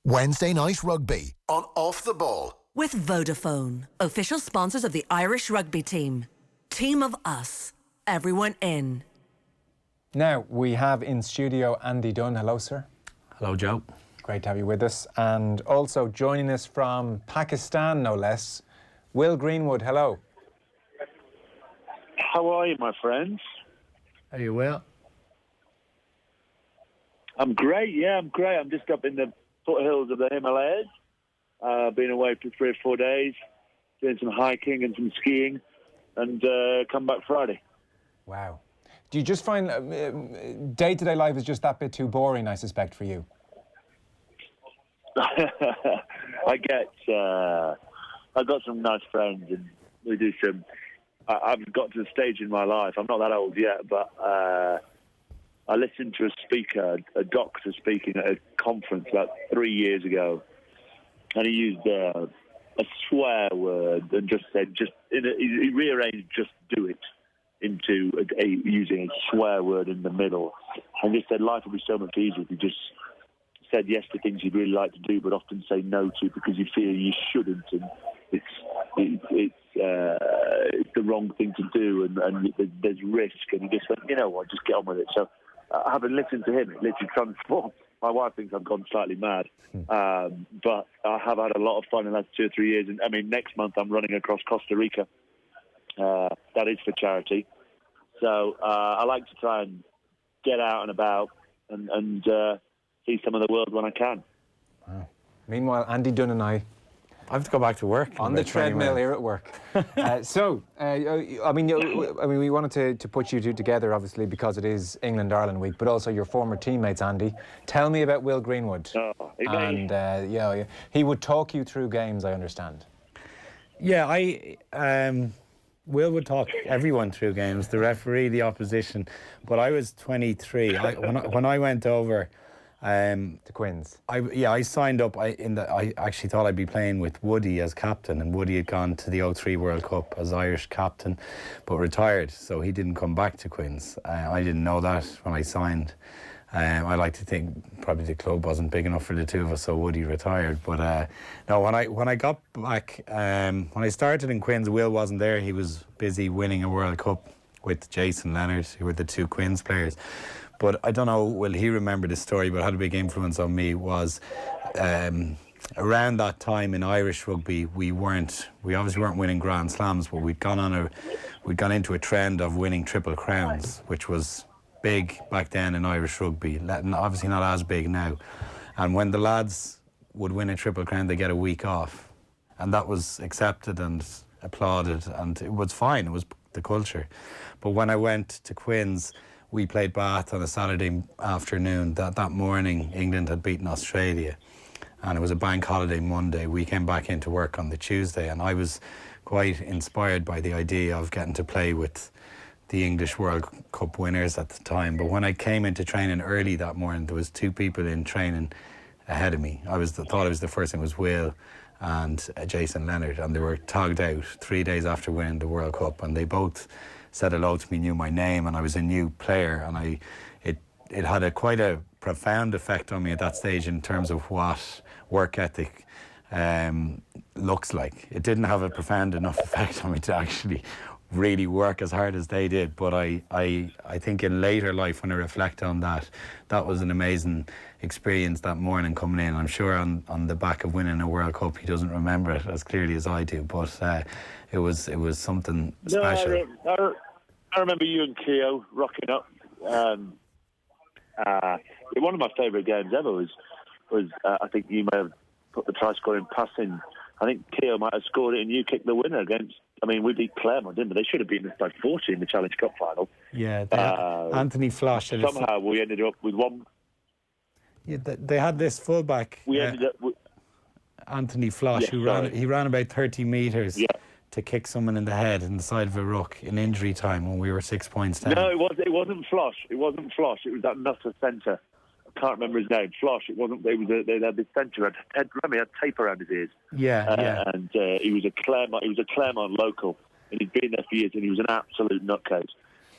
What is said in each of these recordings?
Wednesday night rugby on Off the Ball. With Vodafone, official sponsors of the Irish rugby team. Team of us. Everyone in. Now, we have in studio Andy Dunne. Hello, sir. Hello, Joe. Great to have you with us. And also joining us from Pakistan, no less, Will Greenwood. Hello. How are you, my friends? Are you well? I'm great, yeah, I'm great. I'm just up in the foothills of the Himalayas. Been away for 3 or 4 days, doing some hiking and some skiing, and come back Friday. Wow. Do you just find day-to-day life is just that bit too boring, I suspect, for you? I've got some nice friends, and we do some... I've got to the stage in my life, I'm not that old yet, but I listened to a speaker, a doctor speaking at a conference about 3 years ago, and he used a swear word and just said, he rearranged "just do it" into using a swear word in the middle, and just said life would be so much easier if you just said yes to things you'd really like to do, but often say no to because you feel you shouldn't, and it's the wrong thing to do, and there's risk, and he just went, you know what, just get on with it. So having listened to him, it literally transformed. My wife thinks I've gone slightly mad, but I have had a lot of fun in the last 2 or 3 years. And I mean, next month I'm running across Costa Rica. That is for charity. So I like to try and get out and about and see some of the world when I can. Wow. Meanwhile, Andy Dunne and I have to go back to work. On the treadmill here at work. I mean, we wanted to put you two together, obviously, because it is England-Ireland week, but also your former teammates, Andy. Tell me about Will Greenwood. He would talk you through games, I understand. Yeah, Will would talk everyone through games, the referee, the opposition. But I was 23. When I went over... the Quins. I signed up. I actually thought I'd be playing with Woody as captain, and Woody had gone to the '03 World Cup as Irish captain, but retired, so he didn't come back to Quins. I didn't know that when I signed. I like to think probably the club wasn't big enough for the two of us, so Woody retired. But no, when I got back, when I started in Quins, Will wasn't there. He was busy winning a World Cup with Jason Leonard, who were the two Quins players. But I don't know, will he remember this story, but had a big influence on me was around that time in Irish rugby, we obviously weren't winning Grand Slams, but we'd gone into a trend of winning Triple Crowns, which was big back then in Irish rugby, obviously not as big now. And when the lads would win a Triple Crown, they get a week off. And that was accepted and applauded, and it was fine, it was the culture. But when I went to Quins, we played Bath on a Saturday afternoon. That morning, England had beaten Australia, and it was a bank holiday Monday. We came back into work on the Tuesday, and I was quite inspired by the idea of getting to play with the English World Cup winners at the time. But when I came into training early that morning, there was 2 people in training ahead of me. I thought I was the first, and it was Will and Jason Leonard, and they were togged out 3 days after winning the World Cup, and they both said hello to me, knew my name, and I was a new player, and it had quite a profound effect on me at that stage in terms of what work ethic looks like. It didn't have a profound enough effect on me to actually really work as hard as they did, but I think in later life, when I reflect on that was an amazing experience that morning coming in. I'm sure on the back of winning a World Cup, he doesn't remember it as clearly as I do, but it was something special. I remember you and Keogh rocking up. One of my favourite games ever was I think you may have put the try scoring pass in. I think Keogh might have scored it and you kicked the winner against... I mean, we beat Claremont, didn't we? They should have beaten us by 40 in the Challenge Cup final. Yeah, Anthony Flosh. Somehow we ended up with one... Yeah, they had this fullback, we ended up with... Anthony Flosh, who ran about 30 metres to kick someone in the head in the side of a ruck in injury time when we were 6 points down. No, it wasn't Flosh. It wasn't Flosh. It was that nutter centre. I can't remember his name. Flosh. It wasn't. They had this centre. Remy had tape around his ears. And he was a Claremont. He was a Claremont local, and he'd been there for years. And he was an absolute nutcase.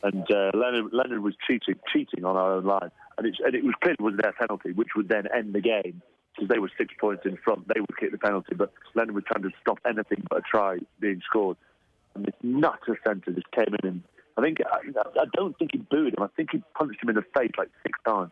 And Leonard was cheating on our own line, and it was clear it was their penalty, which would then end the game. because they were 6 points in front. They would kick the penalty, but Lennon was trying to stop anything but a try being scored. And this nutter centre just came in, and I don't think he booed him. I think he punched him in the face like 6 times.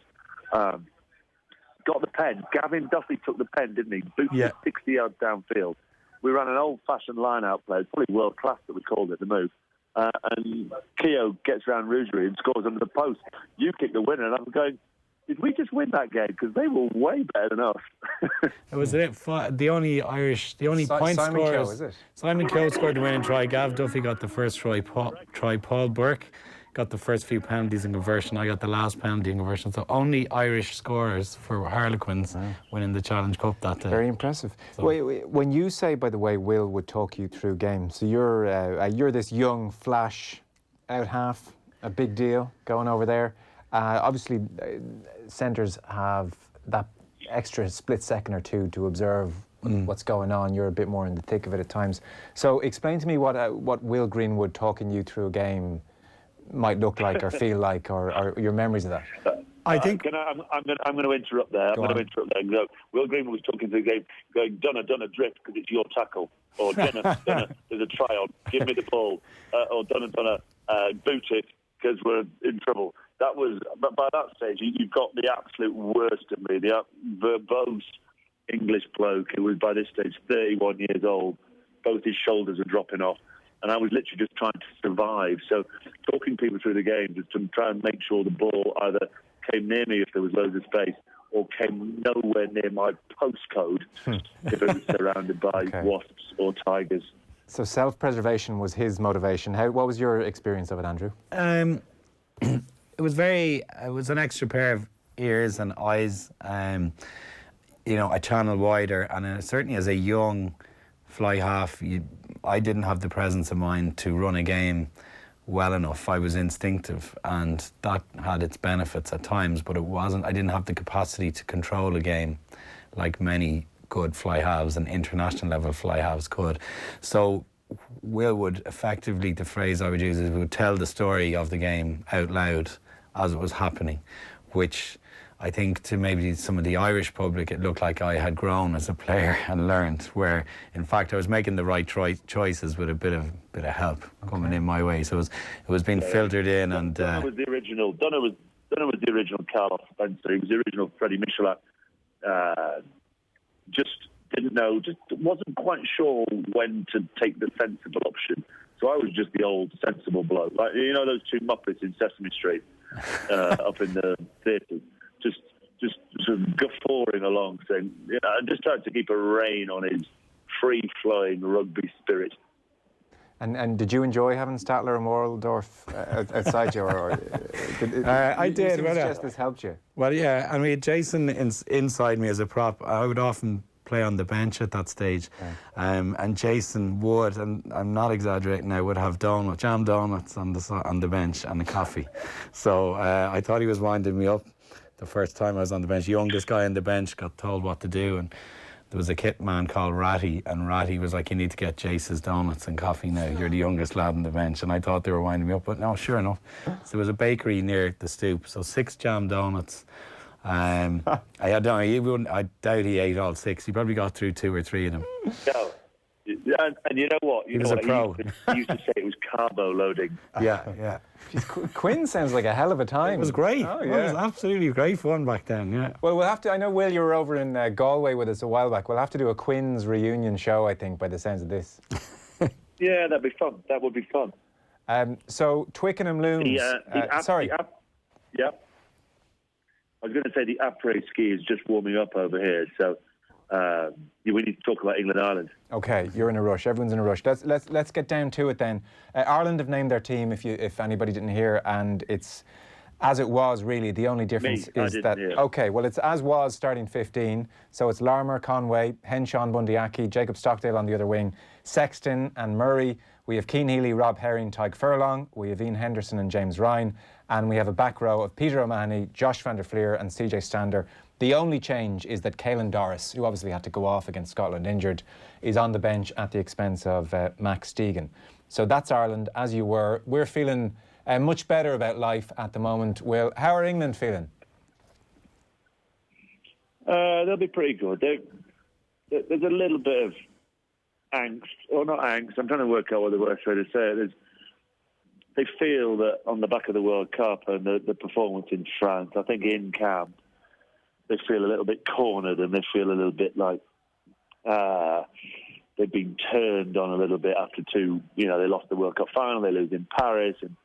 Got the pen. Gavin Duffy took the pen, didn't he? Booted it 60 yards downfield. We ran an old-fashioned line-out play. It's probably world-class that we called it, the move. And Keogh gets round Rougerie and scores under the post. You kick the winner, and I'm going, did we just win that game? Because they were way better than us. It was the only point Simon scorers. Keogh, is it? Simon Keogh scored the winning try. Gav Duffy got the first try. Paul Burke got the first few penalties in conversion. I got the last penalty in conversion. So only Irish scorers for Harlequins winning the Challenge Cup that day. Very impressive. So, Wait, when you say, by the way, Will would talk you through games, so you're this young flash out half, a big deal going over there. Obviously, centres have that extra split second or two to observe what's going on. You're a bit more in the thick of it at times. So explain to me what Will Greenwood talking you through a game might look like or feel like, or your memories of that. I think I'm going to interrupt there. I'm going to interrupt there. No, Will Greenwood was talking through the game, going, Dunne drift because it's your tackle, or Dunne, there's a try on, give me the ball, or Dunne, boot it because we're in trouble. But by that stage, you've got the absolute worst of me, the verbose English bloke who was by this stage 31 years old. Both his shoulders are dropping off. And I was literally just trying to survive. So talking people through the game just to try and make sure the ball either came near me if there was loads of space or came nowhere near my postcode if it was surrounded by wasps or tigers. So self-preservation was his motivation. What was your experience of it, Andrew? It was an extra pair of ears and eyes, a channel wider, and certainly as a young fly half, I didn't have the presence of mind to run a game well enough. I was instinctive, and that had its benefits at times, but I didn't have the capacity to control a game like many good fly halves and international level fly halves could. So Will would effectively, the phrase I would use is, we would tell the story of the game out loud as it was happening, which I think to maybe some of the Irish public it looked like I had grown as a player and learned, where in fact I was making the right choices with a bit of help coming in my way. So it was being filtered in. And Dunne was the original. Dunne was the original Carlos Spencer. He was the original Freddie Michelin. Just didn't know. Just wasn't quite sure when to take the sensible option. So I was just the old sensible bloke, like those two Muppets in Sesame Street up in the theatre. Just sort of guffawing along, saying, I just tried to keep a rein on his free-flowing rugby spirit. And did you enjoy having Statler and Waldorf outside you? I did. You suggest this helped you? Well, yeah, and we had Jason inside me as a prop. I would often play on the bench at that stage. And Jason would, and I'm not exaggerating now, would have jam donuts on the bench and a coffee. So I thought he was winding me up. The first time I was on the bench, youngest guy on the bench, got told what to do, and there was a kit man called Ratty, and Ratty was like, you need to get Jace's donuts and coffee now, you're the youngest lad on the bench. And I thought they were winding me up, but no, sure enough. So there was a bakery near the stoop, so 6 jam donuts. I doubt he ate all 6. He probably got through 2 or 3 of them. No. And you know what? He was a pro. He used to say it was carbo loading. Yeah. Quinn sounds like a hell of a time. It was great. Oh, It was absolutely great fun back then, yeah. Well, we'll have to, I know, Will, you were over in Galway with us a while back. We'll have to do a Quinn's reunion show, I think, by the sounds of this. Yeah, that'd be fun. That would be fun. So, Twickenham Looms. Yeah. I was going to say the après ski is just warming up over here, so we need to talk about England-Ireland. Okay, you're in a rush. Everyone's in a rush. Let's get down to it then. Ireland have named their team, if anybody didn't hear, and it's as it was really. The only difference is that okay, well, it's as was starting 15. So it's Larmour, Conway, Henshaw, Bundyaki, Jacob Stockdale on the other wing, Sexton and Murray. We have Keane Healy, Rob Herring, Tyke Furlong. We have Ian Henderson and James Ryan. And we have a back row of Peter O'Mahony, Josh van der Fleer and CJ Stander. The only change is that Caelan Doris, who obviously had to go off against Scotland injured, is on the bench at the expense of Max Stegan. So that's Ireland, as you were. We're feeling much better about life at the moment. Will, how are England feeling? They'll be pretty good. There's a little bit of angst, or not angst. I'm trying to work out what the worst way to say it is. They feel that on the back of the World Cup and the performance in France, I think in camp, they feel a little bit cornered and they feel a little bit like they've been turned on a little bit after they lost the World Cup final, they lose in Paris, and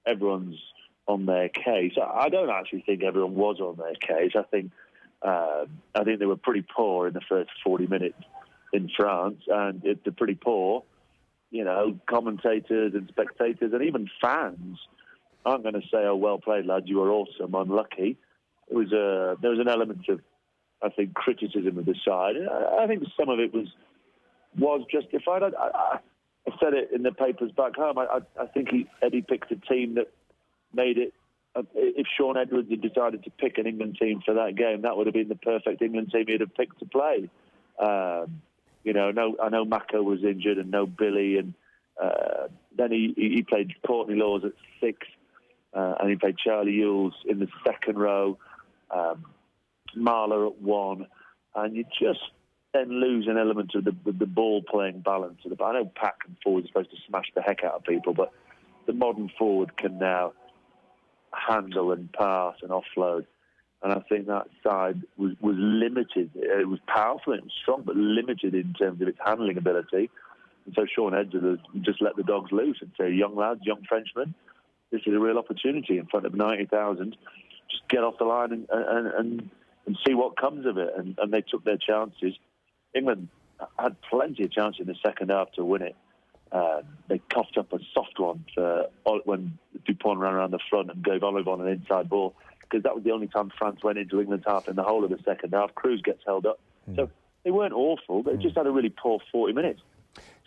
everyone's on their case. I don't actually think everyone was on their case. I think they were pretty poor in the first 40 minutes in France, and they're pretty poor. Commentators and spectators and even fans aren't going to say, "Oh, well played, lads, you were awesome." Unlucky. There was an element of, I think, criticism of the side. I think some of it was justified. I said it in the papers back home. I think Eddie picked a team that made it. If Sean Edwards had decided to pick an England team for that game, that would have been the perfect England team he'd have picked to play. I know Mako was injured and no Billy, and then he played Courtney Laws at 6, and he played Charlie Ewells in the second row, Marler at 1, and you just then lose an element of the ball-playing balance. I know pack and forward is supposed to smash the heck out of people, but the modern forward can now handle and pass and offload. And I think that side was limited. It was powerful and strong, but limited in terms of its handling ability. And so Sean Edwards just let the dogs loose and say, young lads, young Frenchmen, this is a real opportunity in front of 90,000. Just get off the line and see what comes of it. And they took their chances. England had plenty of chances in the second half to win it. They coughed up a soft one when Dupont ran around the front and gave Olivon an inside ball, because that was the only time France went into England's half in the whole of the second half. Cruz gets held up. So they weren't awful. They just had a really poor 40 minutes.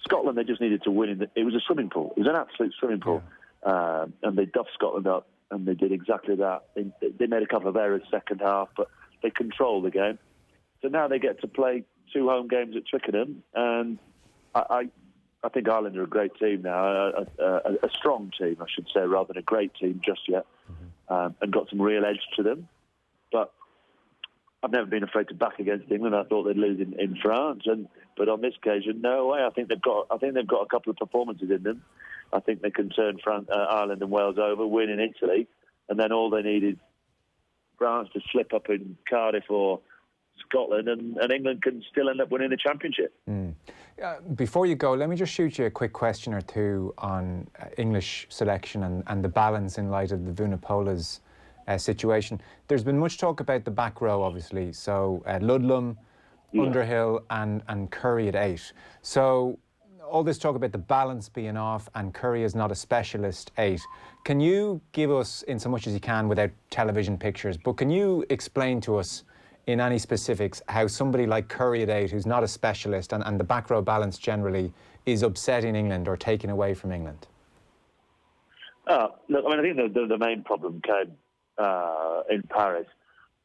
Scotland, they just needed to win. It was a swimming pool. It was an absolute swimming pool. And they duffed Scotland up, and they did exactly that. They made a couple of errors second half, but they controlled the game. So now they get to play 2 home games at Twickenham, and I think Ireland are a great team now, a strong team, I should say, rather than a great team just yet. And got some real edge to them. But I've never been afraid to back against England. I thought they'd lose in France, but on this occasion, no way. I think they've got a couple of performances in them. I think they can turn Ireland and Wales over, win in Italy, and then all they need is France to slip up in Cardiff or Scotland, and England can still end up winning the championship. Before you go, let me just shoot you a quick question or two on English selection and the balance in light of the Vunipola's situation. There's been much talk about the back row, obviously. So Ludlam, Underhill and Curry at 8. So all this talk about the balance being off and Curry is not a specialist 8. Can you give us, in so much as you can without television pictures, but can you explain to us in any specifics how somebody like Curry at 8, who's not a specialist, and the back row balance generally is upsetting England or taking away from England? Look, I think the main problem came in Paris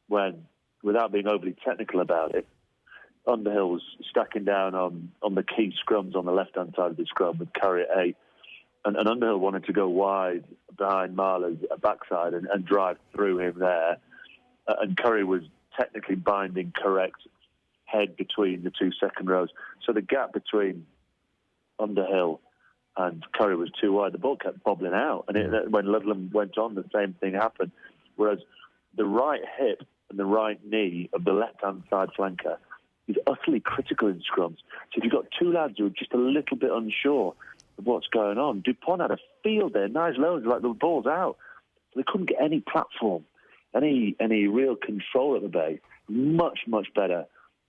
when, without being overly technical about it, Underhill was stacking down on the key scrums on the left-hand side of the scrum with Curry at 8. And Underhill wanted to go wide behind Marler's backside and drive through him there. And Curry was technically binding correct head between the 2 second rows. So the gap between Underhill and Curry was too wide. The ball kept bobbling out. And when Ludlam went on, the same thing happened. Whereas the right hip and the right knee of the left-hand side flanker is utterly critical in scrums. So if you've got 2 lads who are just a little bit unsure of what's going on, Dupont had a field there, nice loads, like the ball's out. They couldn't get any platform, any real control at the bay. Much better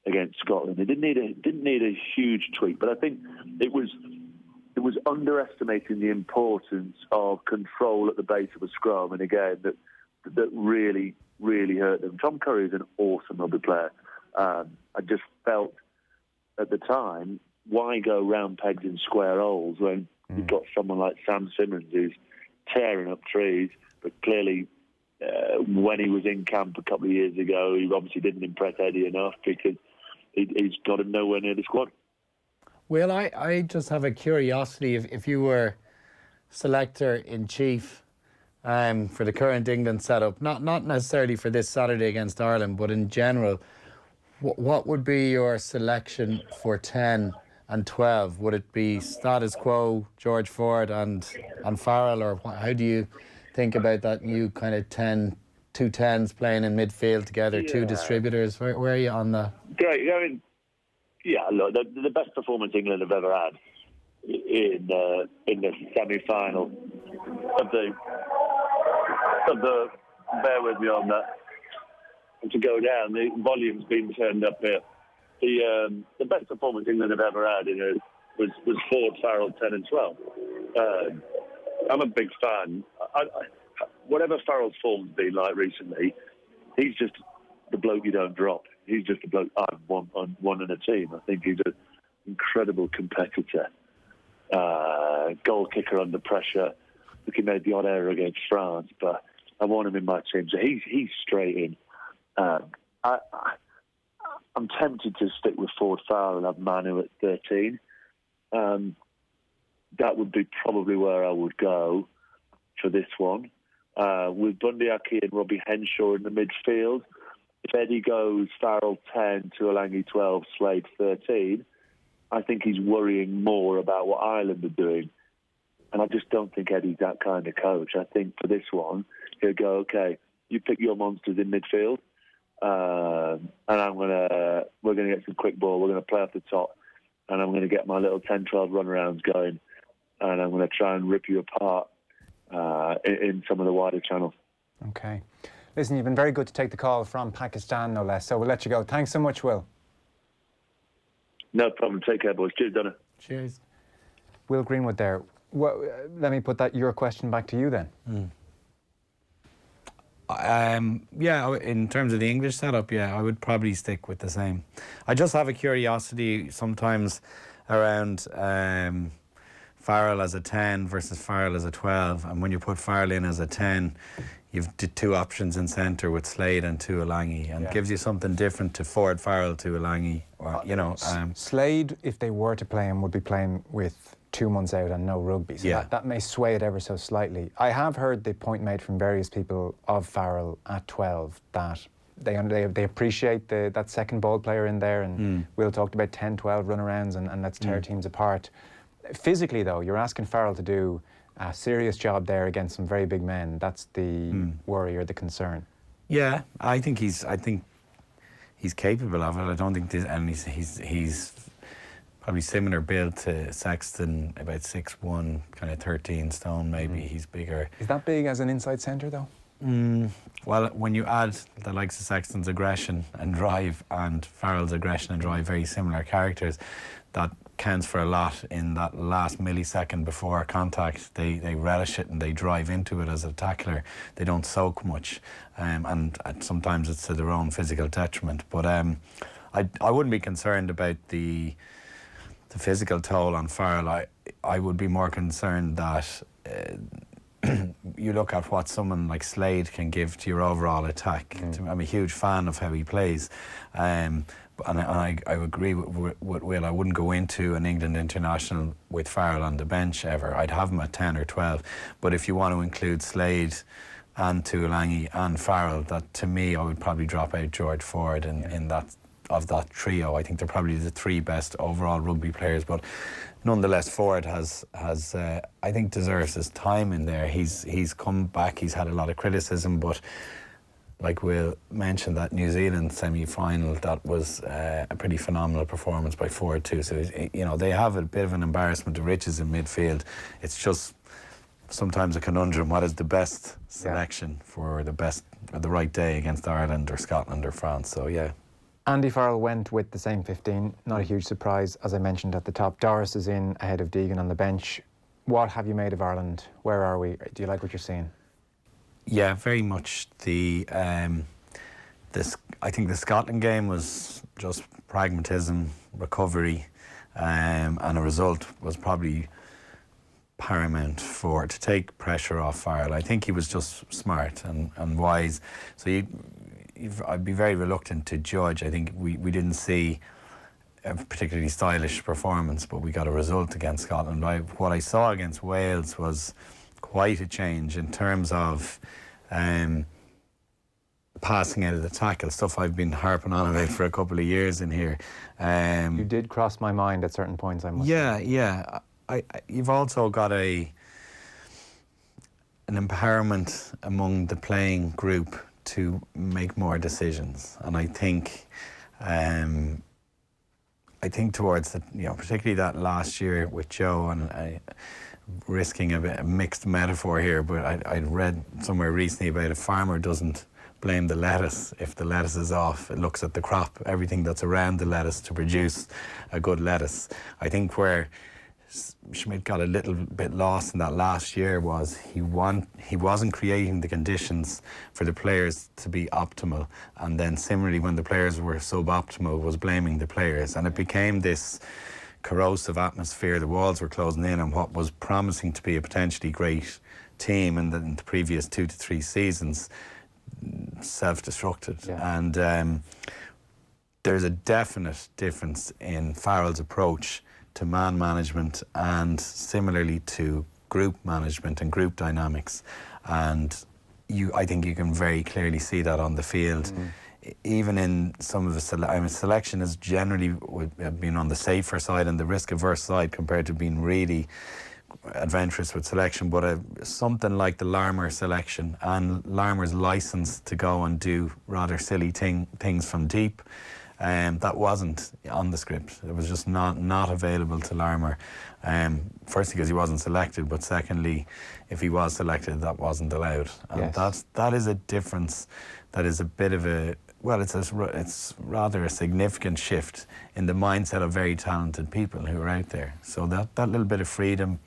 against Scotland. They didn't need a huge tweak, but I think it was underestimating the importance of control at the base of a scrum in a game that really hurt them. Tom Curry is an awesome rugby player. I just felt at the time, why go round pegs in square holes when you've got someone like Sam Simmons who's tearing up trees, but clearly when he was in camp a couple of years ago, he obviously didn't impress Eddie enough because he's got him nowhere near the squad. Well, I just have a curiosity. If you were selector-in-chief for the current England setup, not necessarily for this Saturday against Ireland, but in general, What would be your selection for 10 and 12? Would it be status quo, George Ford and Farrell, or how do you think about that new kind of 2 10s playing in midfield together, two distributors? Where are you on that? Great. I mean, look, the best performance England have ever had in the semi-final of the bear with me on that, and to go down, the volume's been turned up here. The best performance England have ever had was Ford, Farrell, 10 and 12. I'm a big fan. Whatever Farrell's form's been like recently, he's just the bloke you don't drop. He's just the bloke I've won in a team. I think he's an incredible competitor. Goal kicker under pressure. Look, he made the odd error against France, but I want him in my team. So he's straight in. I'm tempted to stick with Ford, Farrell and have Manu at 13. That would be probably where I would go for this one. With Bundy Aki and Robbie Henshaw in the midfield. If Eddie goes Farrell 10, Tuolangi 12, Slade 13, I think he's worrying more about what Ireland are doing. And I just don't think Eddie's that kind of coach. I think for this one, he'll go, okay, you pick your monsters in midfield, and we're going to get some quick ball. We're going to play off the top, and I'm going to get my little 10, 12 runarounds going, and I'm going to try and rip you apart in some of the wider channels. Okay. Listen, you've been very good to take the call from Pakistan, no less, so we'll let you go. Thanks so much, Will. No problem. Take care, boys. Cheers, Dunne. Cheers. Will Greenwood there. Well, let me put your question back to you then. In terms of the English setup, I would probably stick with the same. I just have a curiosity sometimes around Farrell as a 10 versus Farrell as a 12, and when you put Farrell in as a 10, you've two options in centre with Slade and Tuolangi, and it gives you something different to Ford, Farrell, Tuolangi, or Slade, if they were to play him, would be playing with 2 months out and no rugby, so that may sway it ever so slightly. I have heard the point made from various people of Farrell at 12 that they appreciate that second ball player in there, and Will talked about 10, 12 runarounds and let's tear teams apart. Physically, though, you're asking Farrell to do a serious job there against some very big men. That's the worry or the concern. Yeah, I think he's capable of it. I don't think he's probably similar build to Sexton, about 6'1", kind of 13 stone maybe. He's bigger. Is that big as an inside centre though? Well, when you add the likes of Sexton's aggression and drive and Farrell's aggression and drive, very similar characters, that counts for a lot in that last millisecond before contact. They relish it and they drive into it as a tackler. They don't soak much, and sometimes it's to their own physical detriment. But I wouldn't be concerned about the physical toll on Farrell. I would be more concerned that you look at what someone like Slade can give to your overall attack. I'm a huge fan of how he plays. And I agree with Will. I wouldn't go into an England international with Farrell on the bench ever. I'd have him at 10 or 12. But if you want to include Slade and Tuolangi and Farrell, that to me, I would probably drop out George Ford in that trio. I think they're probably the 3 best overall rugby players. But nonetheless, Ford has I think deserves his time in there. He's come back. He's had a lot of criticism, but like Will mentioned, that New Zealand semi-final, that was a pretty phenomenal performance by Ford too. So they have a bit of an embarrassment of riches in midfield. It's just sometimes a conundrum. What is the best selection for the right day against Ireland or Scotland or France? So Andy Farrell went with the same 15. Not a huge surprise, as I mentioned at the top. Doris is in ahead of Deegan on the bench. What have you made of Ireland? Where are we? Do you like what you're seeing? Yeah, very much. I think the Scotland game was just pragmatism, recovery, and a result was probably paramount to take pressure off Farrell. I think he was just smart and wise. So I'd be very reluctant to judge. I think we didn't see a particularly stylish performance, but we got a result against Scotland. What I saw against Wales was quite a change in terms of passing out of the tackle, stuff I've been harping on about for a couple of years in here. You did cross my mind at certain points, I must say. Yeah. You've also got an empowerment among the playing group to make more decisions, and I think towards the, particularly that last year with Joe, and risking a bit of mixed metaphor here, but I'd read somewhere recently about a farmer doesn't blame the lettuce if the lettuce is off. It looks at the crop, everything that's around the lettuce to produce a good lettuce. I think where Schmidt got a little bit lost in that last year was he wasn't creating the conditions for the players to be optimal, and then similarly when the players were suboptimal was blaming the players, and it became this corrosive atmosphere. The walls were closing in on what was promising to be a potentially great team in the previous 2 to 3 seasons self-destructed. And there's a definite difference in Farrell's approach to man management and similarly to group management and group dynamics, and I think you can very clearly see that on the field. Even in some of the selection has generally been on the safer side and the risk-averse side compared to being really adventurous with selection, but something like the Larmour selection and Larmour's license to go and do rather silly things from deep, that wasn't on the script. It was just not available to Larmour. Firstly, because he wasn't selected, but secondly, if he was selected, that wasn't allowed. And that is a difference. That is a bit of it's rather a significant shift in the mindset of very talented people who are out there. So that little bit of freedom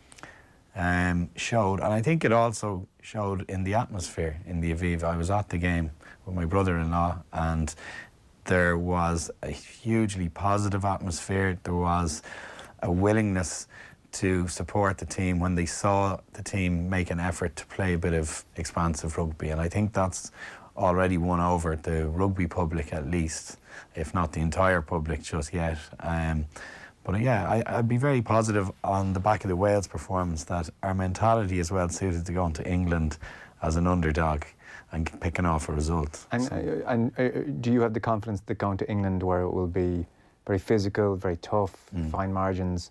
showed, and I think it also showed in the atmosphere in the Aviva. I was at the game with my brother-in-law, and there was a hugely positive atmosphere. There was a willingness to support the team when they saw the team make an effort to play a bit of expansive rugby, and I think that's already won over the rugby public, at least, if not the entire public just yet. But yeah, I'd be very positive on the back of the Wales performance that our mentality is well suited to going to England as an underdog and picking off a result. And do you have the confidence that going to England, where it will be very physical, very tough, fine margins,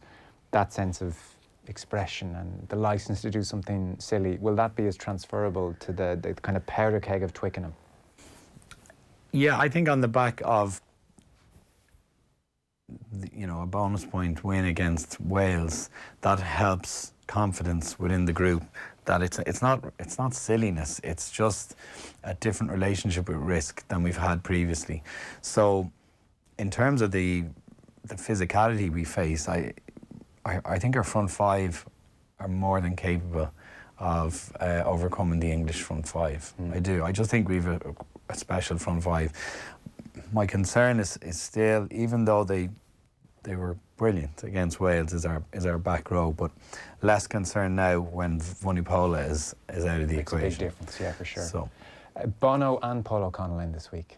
that sense of expression and the license to do something silly, will that be as transferable to the kind of powder keg of Twickenham? Yeah, I think on the back of a bonus point win against Wales, that helps confidence within the group that it's not silliness, it's just a different relationship with risk than we've had previously. So in terms of the physicality we face, I think our front five are more than capable of overcoming the English front five. I do. I just think we've a special front five. My concern is still, even though they were brilliant against Wales, is our back row, but less concern now when Vunipola is out of the equation. It's a big difference, yeah, for sure. So, Bono and Paul O'Connell in this week.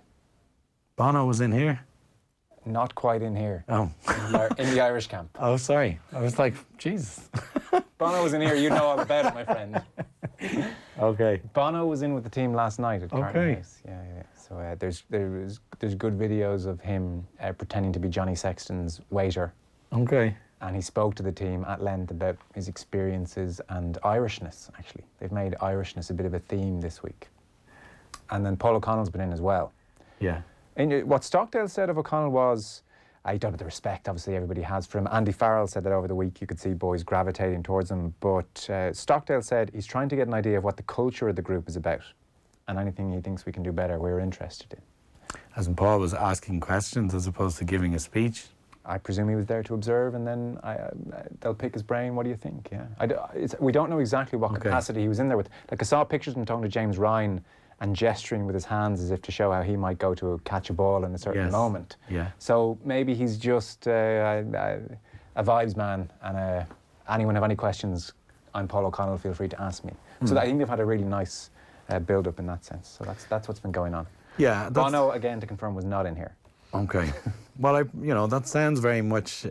Bono was in here? Not quite in here. Oh. In the Irish camp. Oh, sorry. I was like, Jesus. Bono was in here. You know all about it, my friend. Okay. Bono was in with the team last night at Carton House. Yeah. So there's good videos of him pretending to be Johnny Sexton's waiter. Okay. And he spoke to the team at length about his experiences and Irishness, actually. They've made Irishness a bit of a theme this week. And then Paul O'Connell's been in as well. Yeah. And what Stockdale said of O'Connell was, I don't have the respect, obviously, everybody has for him. Andy Farrell said that over the week you could see boys gravitating towards him. But Stockdale said he's trying to get an idea of what the culture of the group is about. And anything he thinks we can do better, we're interested in. As in Paul was asking questions as opposed to giving a speech? I presume he was there to observe, and then they'll pick his brain. What do you think? Yeah, we don't know exactly what capacity he was in there with. Like, I saw pictures of him talking to James Ryan and gesturing with his hands as if to show how he might go to catch a ball in a certain moment. Yeah. So maybe he's just a vibes man, and anyone have any questions, I'm Paul O'Connell, feel free to ask me. So I think they've had a really nice build-up in that sense. So that's what's been going on. Yeah. Bono, again, to confirm, was not in here. Okay. Well, that sounds very much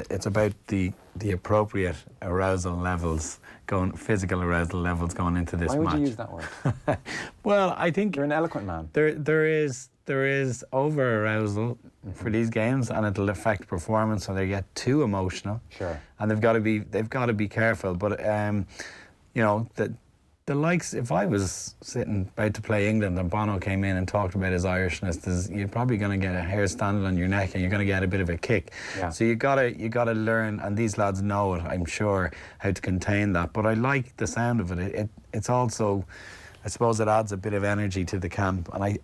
it's about the the appropriate physical arousal levels going into this match. Why would you use that word? Well, I think You're an eloquent man. there is over arousal for these games, and it'll affect performance, so they get too emotional. Sure. And they've got to be careful. But you know, the likes, if I was sitting about to play England and Bono came in and talked about his Irishness, you're probably going to get a hair standing on your neck and you're going to get a bit of a kick. Yeah. So you gotta learn, and these lads know it, I'm sure, how to contain that. But I like the sound of it. It's also, I suppose, it adds a bit of energy to the camp, and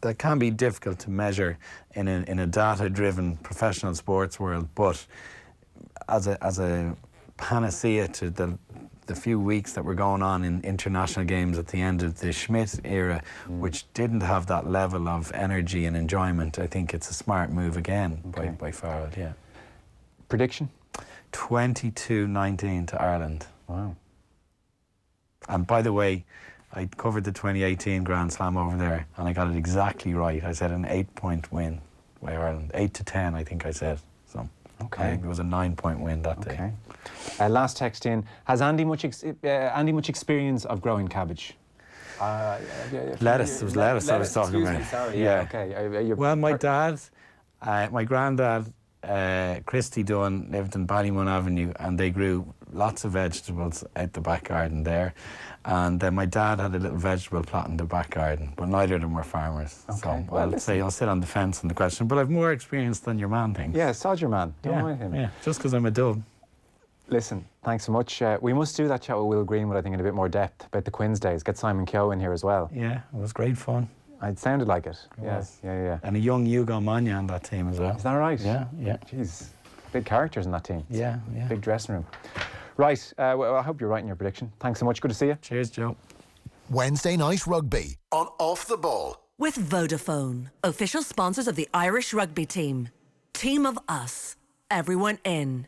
that can be difficult to measure in a data-driven professional sports world. But as a panacea to the few weeks that were going on in international games at the end of the Schmidt era, which didn't have that level of energy and enjoyment, I think it's a smart move again by Farrell. Yeah. Prediction? 22-19 to Ireland. Wow. And by the way, I covered the 2018 Grand Slam over there, and I got it exactly right. I said an 8-point win by Ireland. 8-10, I think I said. So okay. I think it was a 9-point win that day. Last text in. Has Andy much experience of growing cabbage? Lettuce. It was lettuce I was talking about. Sorry. Yeah. Okay. Well, my dad, my granddad, Christy Dunne, lived in Ballymun Avenue, and they grew lots of vegetables out the back garden there. And my dad had a little vegetable plot in the back garden, but neither of them were farmers. Okay. So I'll sit on the fence on the question. But I've more experience than your man thinks. Yeah, sod your man. Don't mind him. Yeah, just because I'm a dub. Listen, thanks so much. We must do that chat with Will Greenwood, I think, in a bit more depth about the Quins days. Get Simon Keogh in here as well. Yeah, it was great fun. It sounded like it. Yes. Yeah. And a young Hugo Manya on that team as well. Is that right? Yeah. Jeez, big characters in that team. Yeah. Big dressing room. Right, well, I hope you're right in your prediction. Thanks so much. Good to see you. Cheers, Joe. Wednesday night rugby on Off the Ball. With Vodafone, official sponsors of the Irish rugby team. Team of us, everyone in.